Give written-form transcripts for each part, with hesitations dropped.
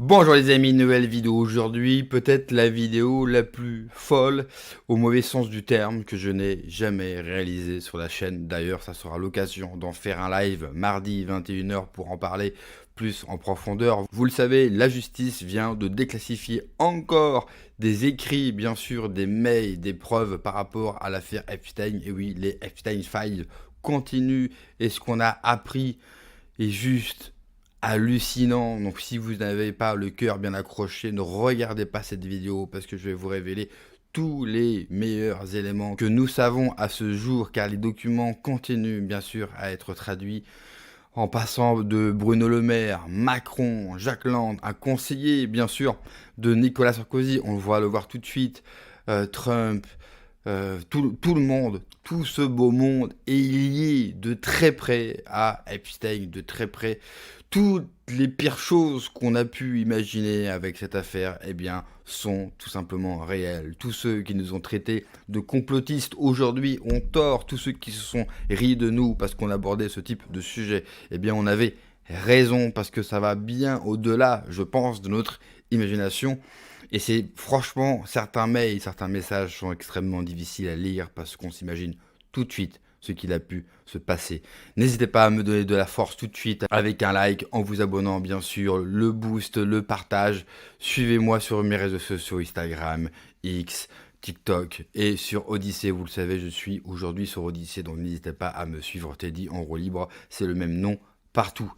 Bonjour les amis, nouvelle vidéo aujourd'hui, peut-être la vidéo la plus folle au mauvais sens du terme que je n'ai jamais réalisée sur la chaîne. D'ailleurs, ça sera l'occasion d'en faire un live mardi 21 h pour en parler plus en profondeur. Vous le savez, la justice vient de déclassifier encore des écrits, bien sûr, des mails, des preuves par rapport à l'affaire Epstein. Et oui, les Epstein Files continuent et ce qu'on a appris est juste hallucinant. Donc si vous n'avez pas le cœur bien accroché, ne regardez pas cette vidéo parce que je vais vous révéler tous les meilleurs éléments que nous savons à ce jour, car les documents continuent bien sûr à être traduits, en passant de Bruno Le Maire, Macron, Jacques Lang, un conseiller bien sûr de Nicolas Sarkozy, on va le voir tout de suite, Trump, tout le monde, tout ce beau monde est lié de très près à Epstein, de très près. Toutes les pires choses qu'on a pu imaginer avec cette affaire, eh bien, sont tout simplement réelles. Tous ceux qui nous ont traités de complotistes aujourd'hui ont tort. Tous ceux qui se sont ris de nous parce qu'on abordait ce type de sujet, eh bien, on avait raison parce que ça va bien au-delà, je pense, de notre imagination. Et c'est franchement, certains mails, certains messages sont extrêmement difficiles à lire parce qu'on s'imagine tout de suite ce qu'il a pu se passer. N'hésitez pas à me donner de la force tout de suite avec un like, en vous abonnant bien sûr, le boost, le partage. Suivez-moi sur mes réseaux sociaux, Instagram, X, TikTok et sur Odyssée. Vous le savez, je suis aujourd'hui sur Odyssée, donc n'hésitez pas à me suivre. Teddy en roue libre, c'est le même nom partout.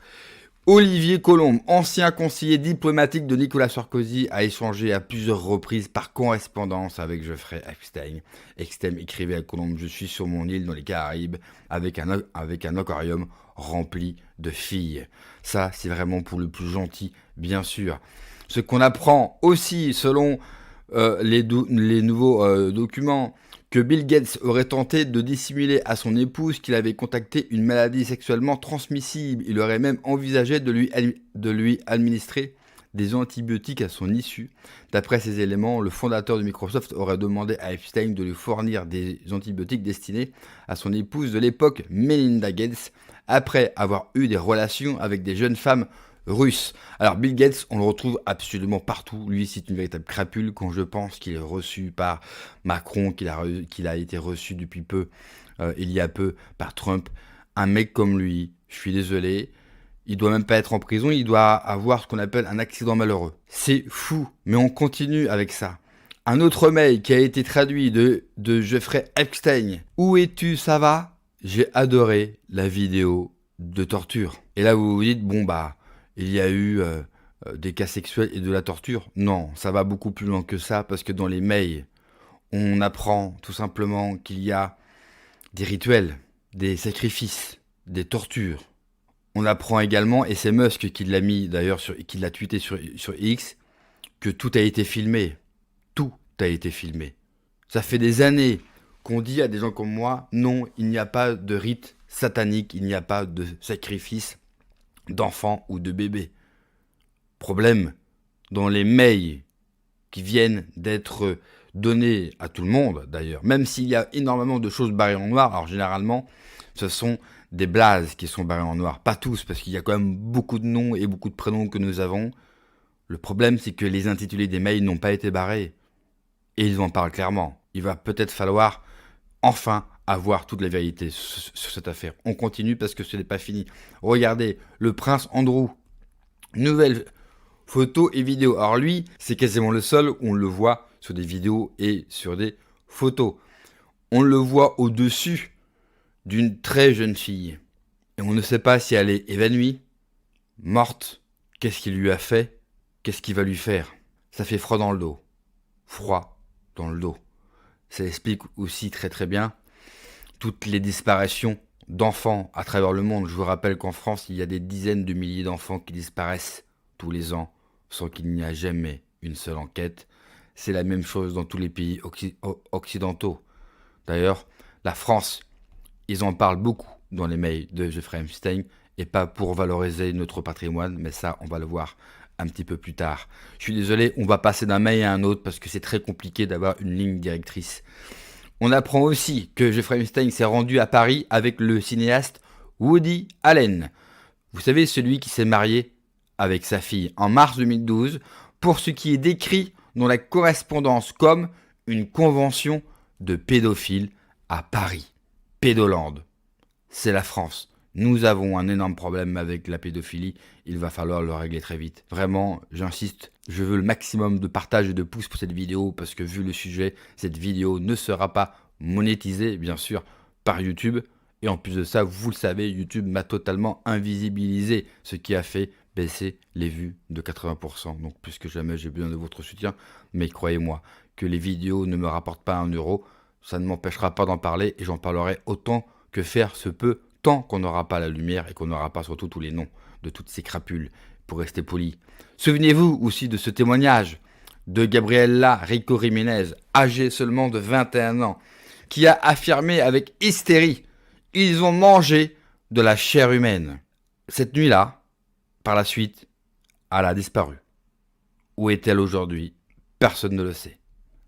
Olivier Colombe, ancien conseiller diplomatique de Nicolas Sarkozy, a échangé à plusieurs reprises par correspondance avec Jeffrey Epstein. Epstein écrivait à Colombe: je suis sur mon île dans les Caraïbes avec un aquarium rempli de filles. Ça, c'est vraiment pour le plus gentil, bien sûr. Ce qu'on apprend aussi, selon les nouveaux documents, que Bill Gates aurait tenté de dissimuler à son épouse qu'il avait contacté une maladie sexuellement transmissible. Il aurait même envisagé de lui administrer des antibiotiques à son issue. D'après ces éléments, le fondateur de Microsoft aurait demandé à Epstein de lui fournir des antibiotiques destinés à son épouse de l'époque, Melinda Gates, après avoir eu des relations avec des jeunes femmes russes. Alors Bill Gates, on le retrouve absolument partout. Lui, c'est une véritable crapule quand je pense qu'il est reçu par Macron, qu'il a été reçu depuis peu, il y a peu, par Trump. Un mec comme lui, je suis désolé, il doit même pas être en prison, il doit avoir ce qu'on appelle un accident malheureux. C'est fou, mais on continue avec ça. Un autre mail qui a été traduit de Jeffrey Epstein. Où es-tu, ça va? J'ai adoré la vidéo de torture. Et là, vous vous dites, bon bah, il y a eu des cas sexuels et de la torture. Non, ça va beaucoup plus loin que ça, parce que dans les mails, on apprend tout simplement qu'il y a des rituels, des sacrifices, des tortures. On apprend également, et c'est Musk qui l'a mis d'ailleurs, qui l'a tweeté sur X, que tout a été filmé. Tout a été filmé. Ça fait des années qu'on dit à des gens comme moi, non, il n'y a pas de rite satanique, il n'y a pas de sacrifice d'enfants ou de bébés. Problème, dans les mails qui viennent d'être donnés à tout le monde d'ailleurs, même s'il y a énormément de choses barrées en noir, alors généralement ce sont des blazes qui sont barrés en noir, pas tous, parce qu'il y a quand même beaucoup de noms et beaucoup de prénoms que nous avons. Le problème, c'est que les intitulés des mails n'ont pas été barrés, et ils en parlent clairement. Il va peut-être falloir enfin avoir toute la vérité sur cette affaire. On continue parce que ce n'est pas fini. Regardez, le prince Andrew, nouvelle photo et vidéo. Alors lui, c'est quasiment le seul où on le voit sur des vidéos et sur des photos. On le voit au-dessus d'une très jeune fille. Et on ne sait pas si elle est évanouie, morte, qu'est-ce qu'il lui a fait, qu'est-ce qu'il va lui faire. Ça fait froid dans le dos. Froid dans le dos. Ça explique aussi très très bien toutes les disparitions d'enfants à travers le monde. Je vous rappelle qu'en France, il y a des dizaines de milliers d'enfants qui disparaissent tous les ans sans qu'il n'y a jamais une seule enquête. C'est la même chose dans tous les pays occidentaux. D'ailleurs, la France, ils en parlent beaucoup dans les mails de Jeffrey Epstein, et pas pour valoriser notre patrimoine, mais ça, on va le voir un petit peu plus tard. Je suis désolé, on va passer d'un mail à un autre parce que c'est très compliqué d'avoir une ligne directrice. On apprend aussi que Jeffrey Epstein s'est rendu à Paris avec le cinéaste Woody Allen. Vous savez, celui qui s'est marié avec sa fille en mars 2012 pour ce qui est décrit dans la correspondance comme une convention de pédophiles à Paris. Pédoland, c'est la France. Nous avons un énorme problème avec la pédophilie, il va falloir le régler très vite. Vraiment, j'insiste, je veux le maximum de partage et de pouces pour cette vidéo parce que vu le sujet, cette vidéo ne sera pas monétisée, bien sûr, par YouTube. Et en plus de ça, vous le savez, YouTube m'a totalement invisibilisé, ce qui a fait baisser les vues de 80%. Donc plus que jamais, j'ai besoin de votre soutien. Mais croyez-moi, que les vidéos ne me rapportent pas 1 euro, ça ne m'empêchera pas d'en parler et j'en parlerai autant que faire se peut, tant qu'on n'aura pas la lumière et qu'on n'aura pas surtout tous les noms de toutes ces crapules, pour rester poli. Souvenez-vous aussi de ce témoignage de Gabriela Rico Jiménez, âgée seulement de 21 ans, qui a affirmé avec hystérie: ils ont mangé de la chair humaine. Cette nuit-là, par la suite, elle a disparu. Où est-elle aujourd'hui? Personne ne le sait.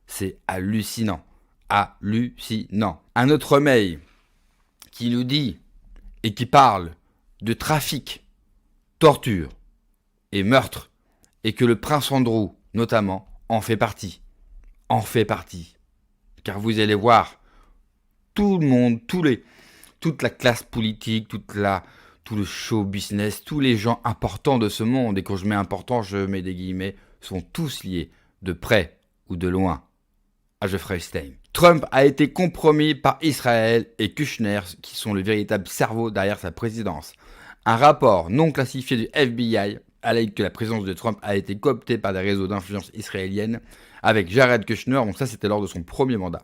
C'est hallucinant. Hallucinant. Un autre mail qui nous dit et qui parle de trafic, torture et meurtre, et que le prince Andrew, notamment, en fait partie. En fait partie. Car vous allez voir, tout le monde, toute la classe politique, tout le show business, tous les gens importants de ce monde, et quand je mets important, je mets des guillemets, sont tous liés, de près ou de loin, à Jeffrey Epstein. Trump a été compromis par Israël et Kushner, qui sont le véritable cerveau derrière sa présidence. Un rapport non classifié du FBI allègue que la présence de Trump a été cooptée par des réseaux d'influence israéliennes avec Jared Kushner, donc ça c'était lors de son premier mandat,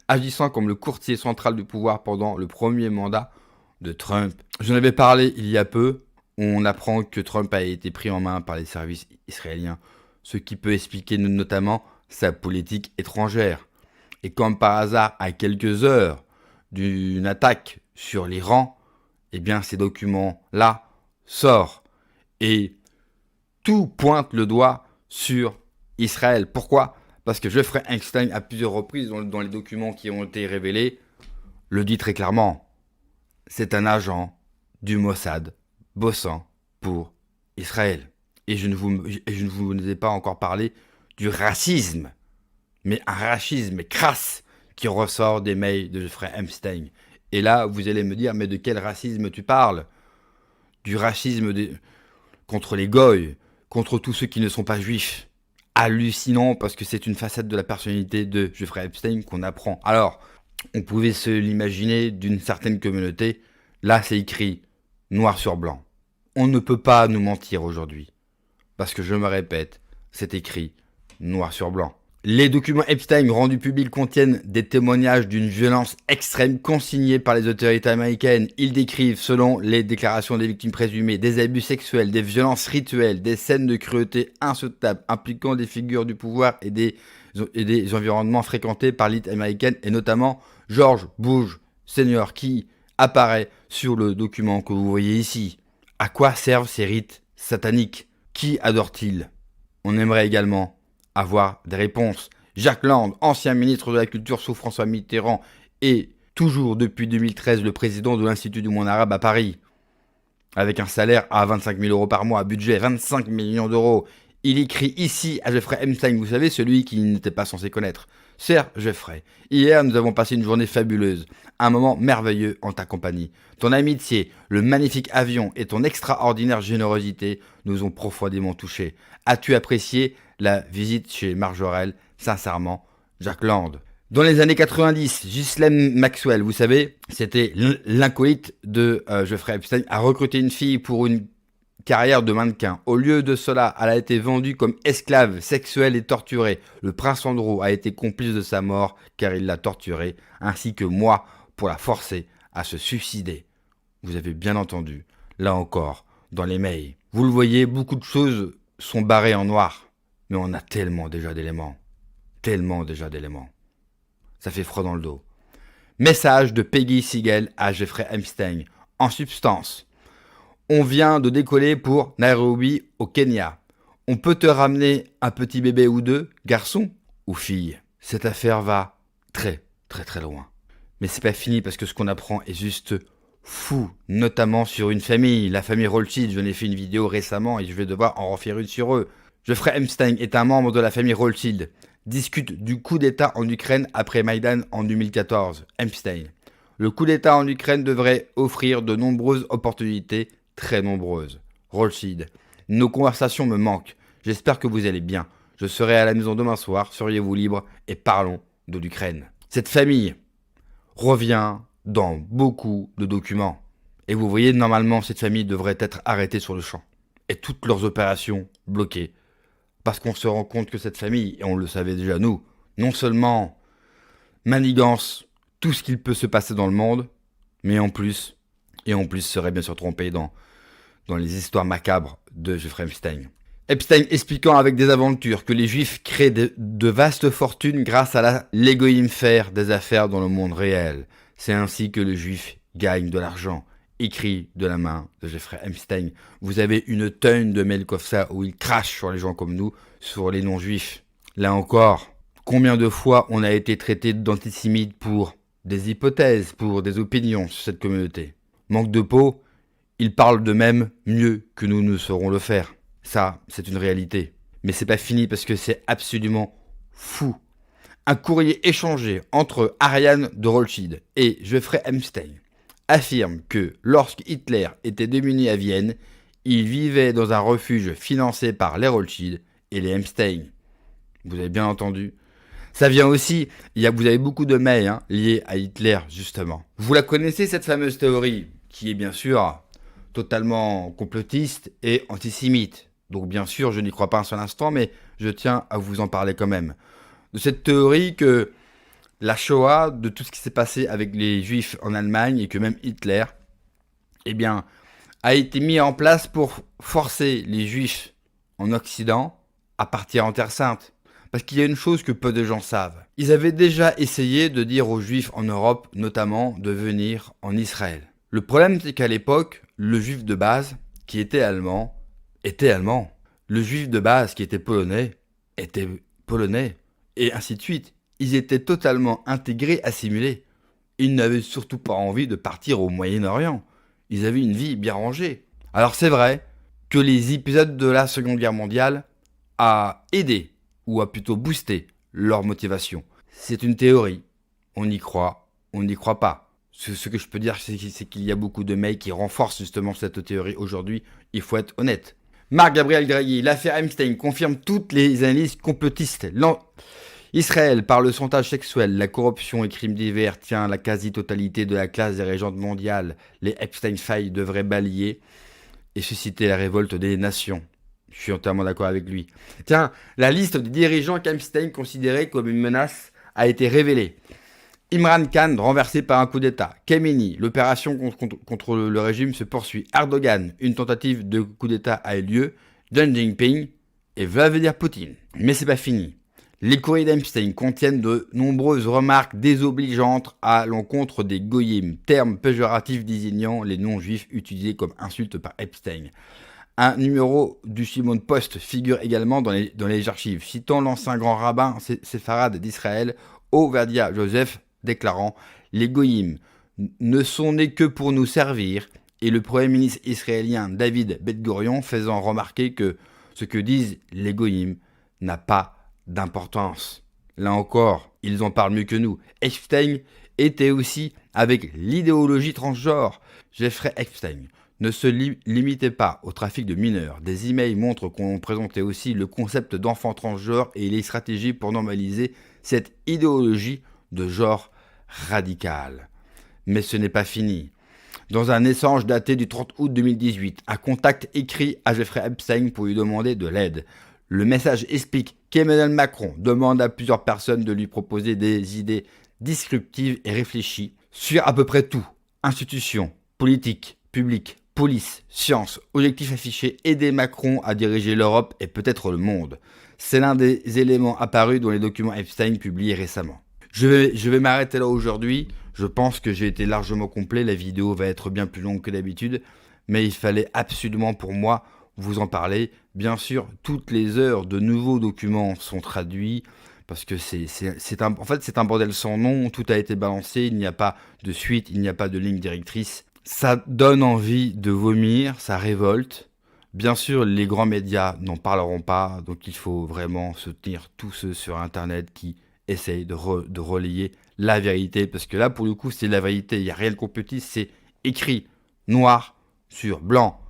agissant comme le courtier central du pouvoir pendant le premier mandat de Trump. J'en avais parlé il y a peu, on apprend que Trump a été pris en main par les services israéliens, ce qui peut expliquer notamment sa politique étrangère. Et comme par hasard, à quelques heures d'une attaque sur l'Iran, eh bien ces documents-là sortent. Et tout pointe le doigt sur Israël. Pourquoi? Parce que Jeffrey Epstein, à plusieurs reprises, dans les documents qui ont été révélés, le dit très clairement. C'est un agent du Mossad bossant pour Israël. Et je ne vous ai pas encore parlé du racisme. Mais un racisme crasse qui ressort des mails de Jeffrey Epstein. Et là, vous allez me dire, mais de quel racisme tu parles? Du racisme contre les goïs, contre tous ceux qui ne sont pas juifs. Hallucinant, parce que c'est une facette de la personnalité de Jeffrey Epstein qu'on apprend. Alors, on pouvait se l'imaginer d'une certaine communauté. Là, c'est écrit noir sur blanc. On ne peut pas nous mentir aujourd'hui. Parce que je me répète, c'est écrit noir sur blanc. Les documents Epstein rendus publics contiennent des témoignages d'une violence extrême consignés par les autorités américaines. Ils décrivent, selon les déclarations des victimes présumées, des abus sexuels, des violences rituelles, des scènes de cruauté insoutenables impliquant des figures du pouvoir et des environnements fréquentés par l'élite américaine, et notamment George Bush Senior, qui apparaît sur le document que vous voyez ici. À quoi servent ces rites sataniques? Qui adore-t-il? On aimerait également avoir des réponses. Jack Lang, ancien ministre de la Culture sous François Mitterrand, et toujours depuis 2013 le président de l'Institut du monde arabe à Paris, avec un salaire à 25 000 euros par mois, budget 25 millions d'euros. Il écrit ici à Jeffrey Epstein, vous savez, celui qui n'était pas censé connaître. Cher Jeffrey, hier nous avons passé une journée fabuleuse, un moment merveilleux en ta compagnie. Ton amitié, le magnifique avion et ton extraordinaire générosité nous ont profondément touchés. As-tu apprécié la visite chez Marjorel? Sincèrement, Jack Land. Dans les années 90, Ghislaine Maxwell, vous savez, c'était l'incoïte de Jeffrey Epstein, a recruté une fille pour une carrière de mannequin. Au lieu de cela, elle a été vendue comme esclave sexuelle et torturée. Le prince Andrew a été complice de sa mort car il l'a torturée, ainsi que moi pour la forcer à se suicider. Vous avez bien entendu, là encore, dans les mails. Vous le voyez, beaucoup de choses sont barrées en noir, mais on a tellement déjà d'éléments. Tellement déjà d'éléments. Ça fait froid dans le dos. Message de Peggy Siegel à Jeffrey Epstein. En substance, on vient de décoller pour Nairobi au Kenya. On peut te ramener un petit bébé ou deux, garçon ou fille. Cette affaire va très très très loin. Mais c'est pas fini parce que ce qu'on apprend est juste fous, notamment sur une famille, la famille Rothschild. Je n'ai fait une vidéo récemment et je vais devoir en refaire une sur eux. Jeffrey Epstein est un membre de la famille Rothschild. Discute du coup d'État en Ukraine après Maïdan en 2014. Epstein. Le coup d'État en Ukraine devrait offrir de nombreuses opportunités, très nombreuses. Rothschild. Nos conversations me manquent. J'espère que vous allez bien. Je serai à la maison demain soir. Seriez-vous libre et parlons de l'Ukraine. Cette famille revient dans beaucoup de documents. Et vous voyez, normalement, cette famille devrait être arrêtée sur le champ. Et toutes leurs opérations bloquées. Parce qu'on se rend compte que cette famille, et on le savait déjà nous, non seulement manigance tout ce qu'il peut se passer dans le monde, mais en plus serait bien sûr trompé dans les histoires macabres de Jeffrey Epstein. Epstein expliquant avec des aventures que les juifs créent de vastes fortunes grâce à l'égoïme faire des affaires dans le monde réel. C'est ainsi que le juif gagne de l'argent. Écrit de la main de Jeffrey Epstein. Vous avez une tonne de mails comme ça où il crache sur les gens comme nous, sur les non-juifs. Là encore, combien de fois on a été traité d'antisémites pour des hypothèses, pour des opinions sur cette communauté. Manque de peau, ils parlent d'eux-mêmes mieux que nous ne saurons le faire. Ça, c'est une réalité. Mais c'est pas fini parce que c'est absolument fou. Un courrier échangé entre Ariane de Rothschild et Jeffrey Epstein affirme que lorsque Hitler était démuni à Vienne, il vivait dans un refuge financé par les Rothschild et les Epstein. Vous avez bien entendu. Ça vient aussi, vous avez beaucoup de mails liés à Hitler, justement. Vous la connaissez, cette fameuse théorie, qui est bien sûr totalement complotiste et antisémite. Donc bien sûr, je n'y crois pas un seul instant, mais je tiens à vous en parler quand même. De cette théorie que la Shoah, de tout ce qui s'est passé avec les Juifs en Allemagne et que même Hitler, a été mis en place pour forcer les Juifs en Occident à partir en Terre Sainte. Parce qu'il y a une chose que peu de gens savent. Ils avaient déjà essayé de dire aux Juifs en Europe, notamment, de venir en Israël. Le problème, c'est qu'à l'époque, le Juif de base, qui était allemand, était allemand. Le Juif de base, qui était polonais, et ainsi de suite. Ils étaient totalement intégrés, assimilés. Ils n'avaient surtout pas envie de partir au Moyen-Orient. Ils avaient une vie bien rangée. Alors c'est vrai que les épisodes de la Seconde Guerre mondiale a aidé, ou a plutôt boosté, leur motivation. C'est une théorie. On y croit, on n'y croit pas. Ce que je peux dire, c'est qu'il y a beaucoup de mails qui renforcent justement cette théorie aujourd'hui. Il faut être honnête. Marc-Gabriel Grailly, l'affaire Epstein confirme toutes les analyses complotistes. Israël, par le chantage sexuel, la corruption et crimes divers, tient la quasi-totalité de la classe dirigeante mondiale. Les Epstein Files devraient balayer et susciter la révolte des nations. Je suis entièrement d'accord avec lui. Tiens, la liste des dirigeants qu'Epstein considérait comme une menace a été révélée. Imran Khan, renversé par un coup d'État. Khamenei, l'opération contre le régime se poursuit. Erdogan, une tentative de coup d'État a eu lieu. Xi Jinping et Vladimir Poutine. Mais c'est pas fini. Les courriers d'Epstein contiennent de nombreuses remarques désobligeantes à l'encontre des goyim, terme péjoratif désignant les non-juifs utilisés comme insulte par Epstein. Un numéro du Shimon Post figure également dans les archives, citant l'ancien grand rabbin séfarade d'Israël, Ovadia Joseph, déclarant « Les goyim ne sont nés que pour nous servir » et le premier ministre israélien David Ben-Gurion faisant remarquer que ce que disent les goyim n'a pas d'importance. Là encore, ils en parlent mieux que nous. Epstein était aussi avec l'idéologie transgenre. Jeffrey Epstein ne se limitait pas au trafic de mineurs. Des emails montrent qu'on présentait aussi le concept d'enfant transgenre et les stratégies pour normaliser cette idéologie de genre radical. Mais ce n'est pas fini. Dans un échange daté du 30 août 2018, un contact écrit à Jeffrey Epstein pour lui demander de l'aide. Le message explique qu'Emmanuel Macron demande à plusieurs personnes de lui proposer des idées disruptives et réfléchies sur à peu près tout. Institutions, politique, public, police, science, objectif affiché, aider Macron à diriger l'Europe et peut-être le monde. C'est l'un des éléments apparus dans les documents Epstein publiés récemment. Je vais m'arrêter là aujourd'hui. Je pense que j'ai été largement complet. La vidéo va être bien plus longue que d'habitude. Mais il fallait absolument pour moi vous en parler. Bien sûr, toutes les heures de nouveaux documents sont traduits. Parce que en fait, c'est un bordel sans nom. Tout a été balancé. Il n'y a pas de suite. Il n'y a pas de ligne directrice. Ça donne envie de vomir, ça révolte. Bien sûr, les grands médias n'en parleront pas, donc il faut vraiment soutenir tous ceux sur Internet qui essayent de relayer la vérité, parce que là, pour le coup, c'est la vérité, il n'y a rien de complotiste, c'est écrit, noir sur blanc.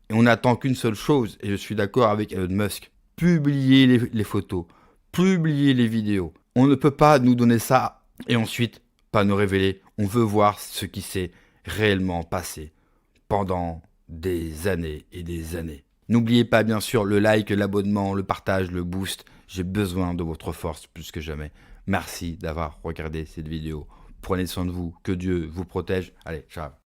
Et on n'attend qu'une seule chose, et je suis d'accord avec Elon Musk, publier les photos, publier les vidéos. On ne peut pas nous donner ça et ensuite pas nous révéler. On veut voir ce qui s'est réellement passé pendant des années et des années. N'oubliez pas bien sûr le like, l'abonnement, le partage, le boost. J'ai besoin de votre force plus que jamais. Merci d'avoir regardé cette vidéo. Prenez soin de vous, que Dieu vous protège. Allez, ciao.